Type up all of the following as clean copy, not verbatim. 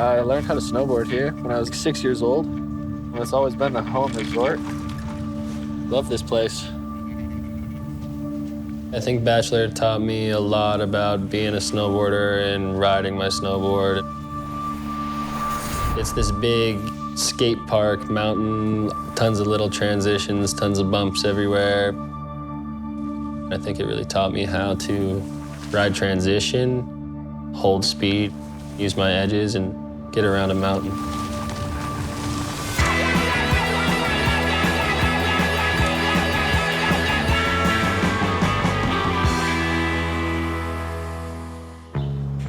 I learned how to snowboard here when I was 6 years old. And it's always been the home resort. Love this place. I think Bachelor taught me a lot about being a snowboarder and riding my snowboard. It's this big skate park, mountain, tons of little transitions, tons of bumps everywhere. I think it really taught me how to ride transition, hold speed, use my edges, and get around a mountain.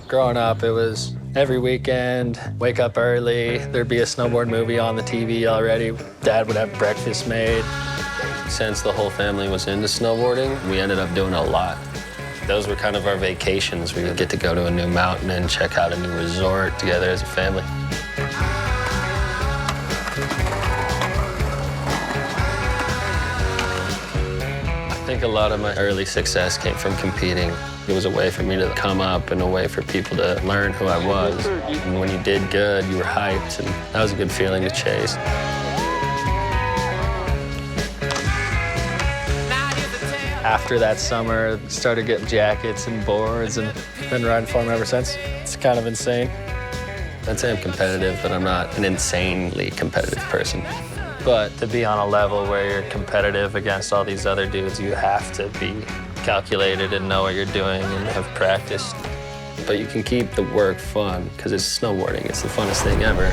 Growing up, it was every weekend, wake up early, there'd be a snowboard movie on the TV already. Dad would have breakfast made. Since the whole family was into snowboarding, we ended up doing a lot. Those were kind of our vacations. We would get to go to a new mountain and check out a new resort together as a family. I think a lot of my early success came from competing. It was a way for me to come up and a way for people to learn who I was. And when you did good, you were hyped, and that was a good feeling to chase. After that summer, started getting jackets and boards and been riding for them ever since. It's kind of insane. I'd say I'm competitive, but I'm not an insanely competitive person. But to be on a level where you're competitive against all these other dudes, you have to be calculated and know what you're doing and have practiced. But you can keep the work fun, because it's snowboarding. It's the funnest thing ever.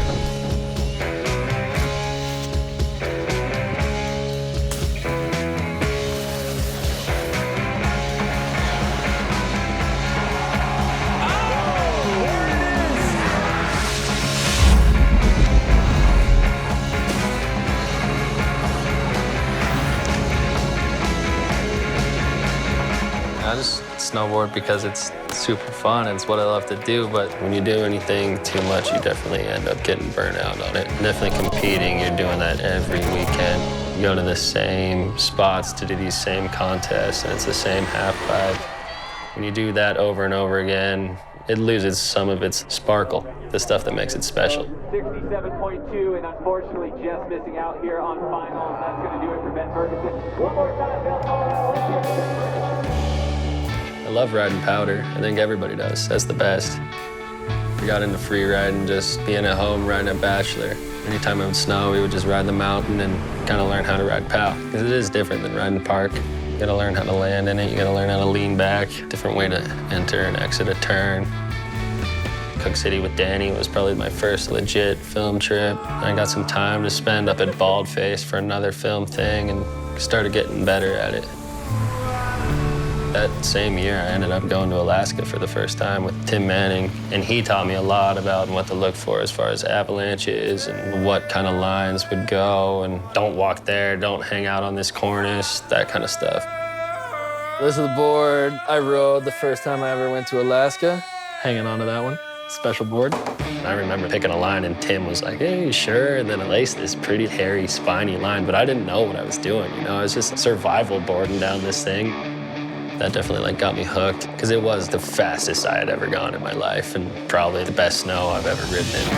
I just snowboard because it's super fun and it's what I love to do, but when you do anything too much, you definitely end up getting burnt out on it. Definitely competing, you're doing that every weekend. You go to the same spots to do these same contests, and it's the same half pipe. When you do that over and over again, it loses some of its sparkle, the stuff that makes it special. 67.2, and unfortunately just missing out here on finals. That's going to do it for Ben Ferguson. One more time, Bill. I love riding powder. I think everybody does. That's the best. We got into free riding, just being at home riding at Bachelor. Anytime it would snow, we would just ride the mountain and kind of learn how to ride POW. Because it is different than riding park. You gotta learn how to land in it. You gotta learn how to lean back. Different way to enter and exit a turn. Cook City with Danny was probably my first legit film trip. I got some time to spend up at Baldface for another film thing and started getting better at it. That same year, I ended up going to Alaska for the first time with Tim Manning, and he taught me a lot about what to look for as far as avalanches and what kind of lines would go, and don't walk there, don't hang out on this cornice, that kind of stuff. this is the board I rode the first time I ever went to Alaska. Hanging onto that one, special board. I remember picking a line and Tim was like, hey, you sure? And then I laced this pretty hairy, spiny line, but I didn't know what I was doing, you know? I was just survival boarding down this thing. That definitely got me hooked, because it was the fastest I had ever gone in my life and probably the best snow I've ever ridden in.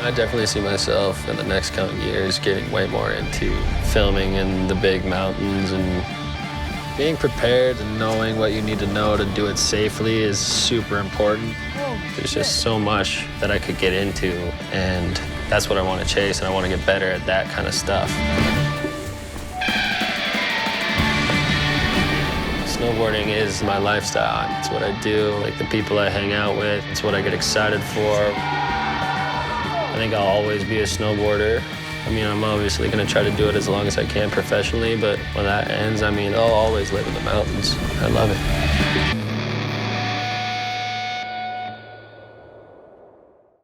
I definitely see myself in the next coming years getting way more into filming in the big mountains, and being prepared and knowing what you need to know to do it safely is super important. There's just so much that I could get into, and that's what I want to chase, and I want to get better at that kind of stuff. Snowboarding is my lifestyle. It's what I do, like the people I hang out with. It's what I get excited for. I think I'll always be a snowboarder. I mean, I'm obviously gonna try to do it as long as I can professionally, but when that ends, I mean, I'll always live in the mountains. I love it.